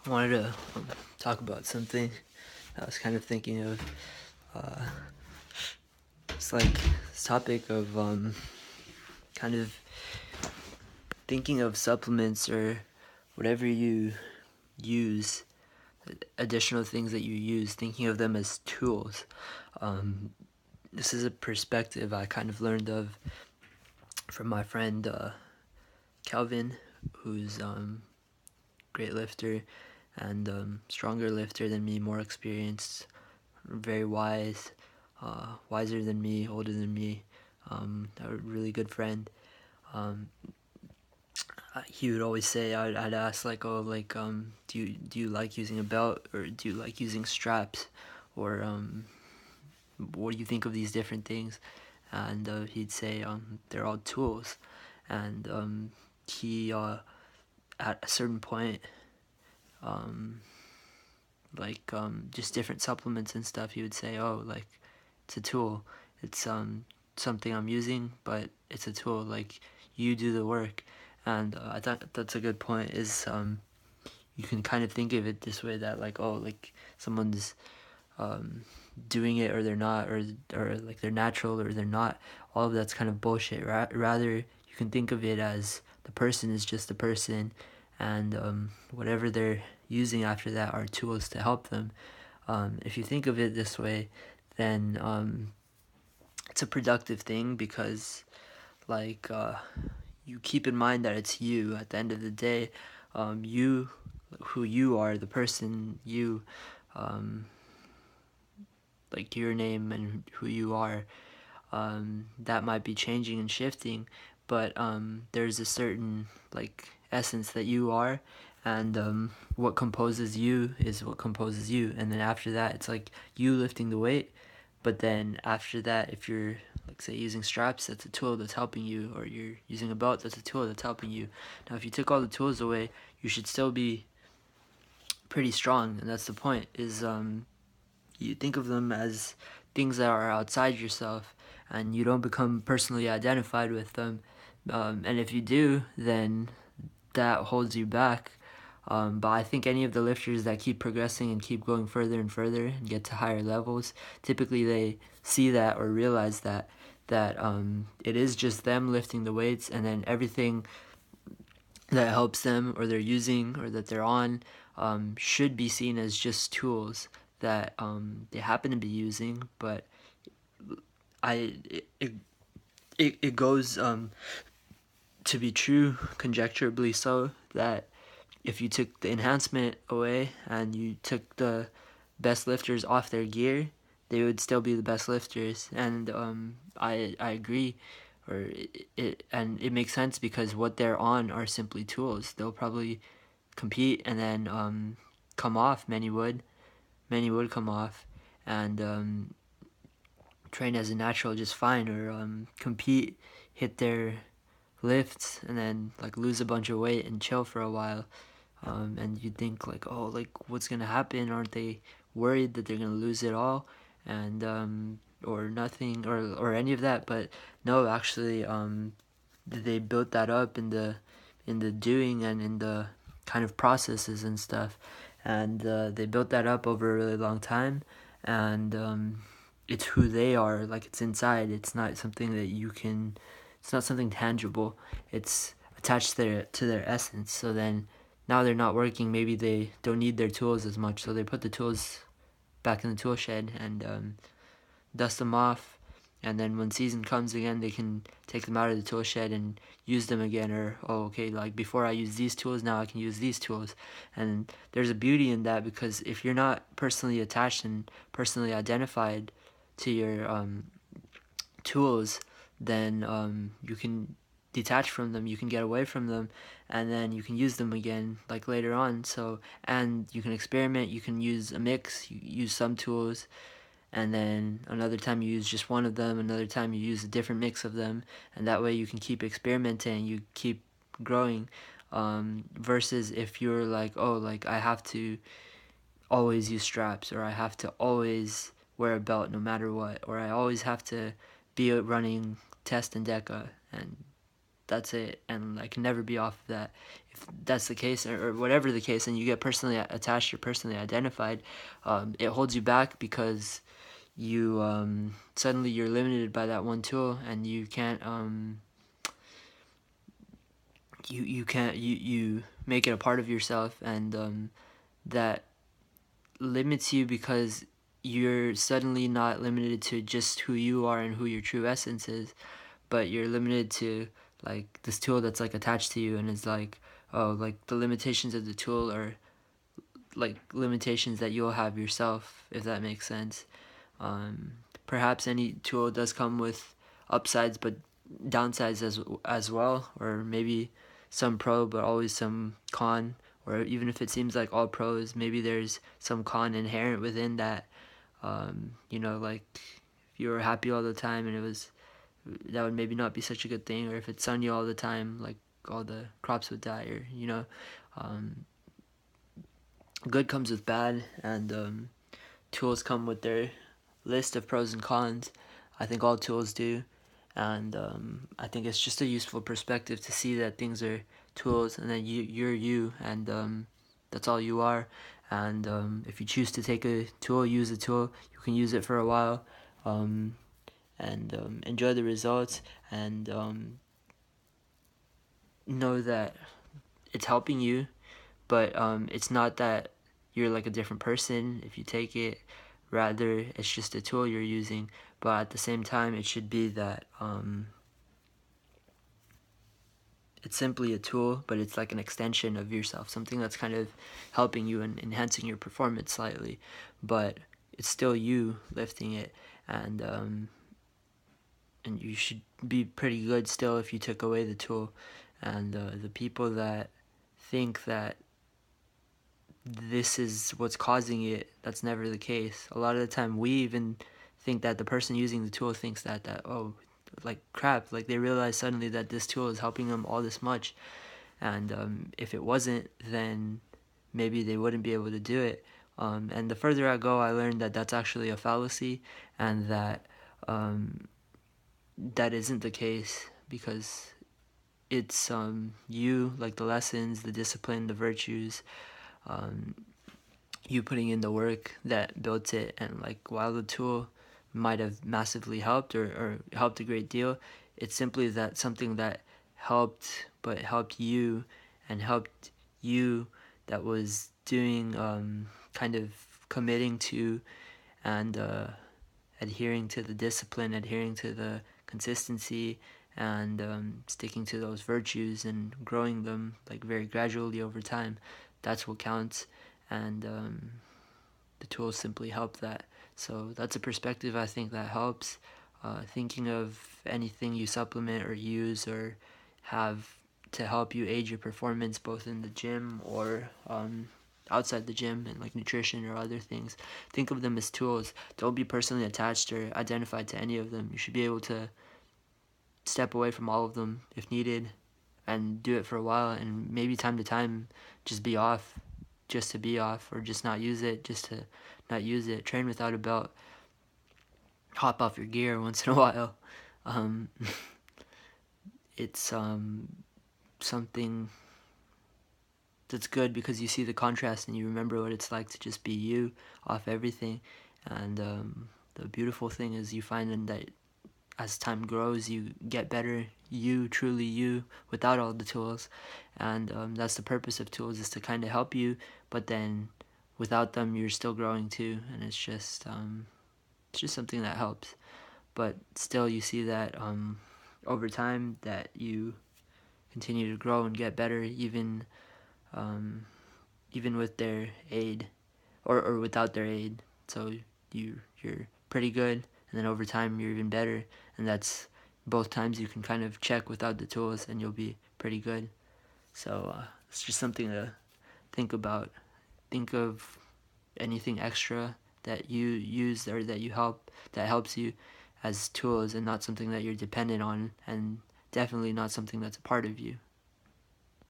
I wanted to talk about something I was kind of thinking of. Uh, it's like this topic of kind of thinking of supplements or whatever you use, additional things that you use, thinking of them as tools. Um, this is a perspective I kind of learned of from my friend Calvin, who's great lifter and stronger lifter than me, more experienced, very wise, wiser than me, older than me, a really good friend. Um, he would always say, I'd ask like, oh, like, do you like using a belt, or do you like using straps, or what do you think of these different things? And he'd say, they're all tools, and he at a certain point, um, like just different supplements and stuff, he would say, oh, like, it's a tool. It's something I'm using, but it's a tool. Like, you do the work. And I thought that's a good point. Is you can kind of think of it this way, that like, oh, like someone's um, doing it or they're not, or like they're natural or they're not. All of that's kind of bullshit. Rather, you can think of it as the person is just a person, and whatever they're using after that are tools to help them. If you think of it this way, then it's a productive thing, because like you keep in mind that it's you at the end of the day. You, who you are, the person you, um, like your name and who you are, that might be changing and shifting, but there's a certain like essence that you are, and what composes you is what composes you. And then after that, it's like you lifting the weight, but then after that, if you're like, say, using straps, that's a tool that's helping you, or you're using a belt, that's a tool that's helping you. Now if you took all the tools away, you should still be pretty strong, and that's the point. Is you think of them as things that are outside yourself, and you don't become personally identified with them. And if you do, then that holds you back. But I think any of the lifters that keep progressing and keep going further and further and get to higher levels, typically they see that or realize that it is just them lifting the weights, and then everything that helps them or they're using or that they're on should be seen as just tools that they happen to be using. But I it goes to be true, conjecturably so, that if you took the enhancement away and you took the best lifters off their gear, they would still be the best lifters. And I agree, or it makes sense, because what they're on are simply tools. They'll probably compete and then come off. Many would come off and train as a natural just fine, or compete, hit their lifts, and then like lose a bunch of weight and chill for a while. And you think like, oh, like what's gonna happen? Aren't they worried that they're gonna lose it all, and or nothing, or any of that? But no, actually, they built that up in the doing and in the kind of processes and stuff, and they built that up over a really long time, and it's who they are. Like, it's inside. It's not something that you can. It's not something tangible. It's attached to their essence. So then, now they're not working. Maybe they don't need their tools as much, so they put the tools back in the tool shed and dust them off, and then when season comes again, they can take them out of the tool shed and use them again. Or, oh, okay, like before I use these tools, now I can use these tools. And there's a beauty in that, because if you're not personally attached and personally identified to your tools, then you can detach from them, you can get away from them, and then you can use them again like later on. So, and you can experiment, you can use a mix, you use some tools, and then another time you use just one of them, another time you use a different mix of them, and that way you can keep experimenting, you keep growing. Versus if you're like, oh, like I have to always use straps, or I have to always wear a belt no matter what, or I always have to be running test and deca, and that's it, and I can never be off of that. If that's the case, or whatever the case, and you get personally attached or personally identified, it holds you back because you suddenly you're limited by that one tool, and you can't you make it a part of yourself, and that limits you because you're suddenly not limited to just who you are and who your true essence is, but you're limited to like this tool that's like attached to you, and it's like, oh, like the limitations of the tool are like limitations that you'll have yourself, if that makes sense. Perhaps any tool does come with upsides but downsides as well, or maybe some pro but always some con, or even if it seems like all pros, maybe there's some con inherent within that. Like if you were happy all the time and that would maybe not be such a good thing, or if it's sunny all the time, like all the crops would die, or good comes with bad, and tools come with their list of pros and cons. I think all tools do, and I think it's just a useful perspective to see that things are tools, and then you're you, and that's all you are. And if you choose to take a tool, use a tool, you can use it for a while, and enjoy the results, and know that it's helping you, but it's not that you're like a different person if you take it. Rather, it's just a tool you're using, but at the same time, it should be that it's simply a tool, but it's like an extension of yourself, something that's kind of helping you and enhancing your performance slightly, but it's still you lifting it, and you should be pretty good still if you took away the tool. And the people that think that this is what's causing it, that's never the case. A lot of the time we even think that the person using the tool thinks that oh, like crap, like they realize suddenly that this tool is helping them all this much, and if it wasn't, then maybe they wouldn't be able to do it. And the further I go, I learned that that's actually a fallacy, and that that isn't the case, because it's you, like the lessons, the discipline, the virtues, you putting in the work that built it. And like while the tool might have massively helped or helped a great deal, it's simply that something that helped, but helped you, and helped you, that was doing kind of committing to, and adhering to the discipline, adhering to the consistency, and sticking to those virtues and growing them like very gradually over time. That's what counts, and the tools simply help that. So that's a perspective I think that helps. Thinking of anything you supplement or use or have to help you aid your performance, both in the gym or outside the gym, and like nutrition or other things. Think of them as tools. Don't be personally attached or identified to any of them. You should be able to step away from all of them if needed, and do it for a while, and maybe time to time just be off, just to be off, or just not use it, just to not use it. Train without a belt. Hop off your gear once in a while. It's something that's good because you see the contrast and you remember what it's like to just be you off everything. And the beautiful thing is you find that as time grows, you get better, you, truly you, without all the tools. And that's the purpose of tools, is to kind of help you, but then without them, you're still growing too. And it's just something that helps. But still, you see that over time, that you continue to grow and get better, even with their aid, or without their aid. So you're pretty good, and then over time you're even better, and that's both times you can kind of check without the tools, and you'll be pretty good. So it's just something to think about. Think of anything extra that you use or that helps you as tools, and not something that you're dependent on, and definitely not something that's a part of you.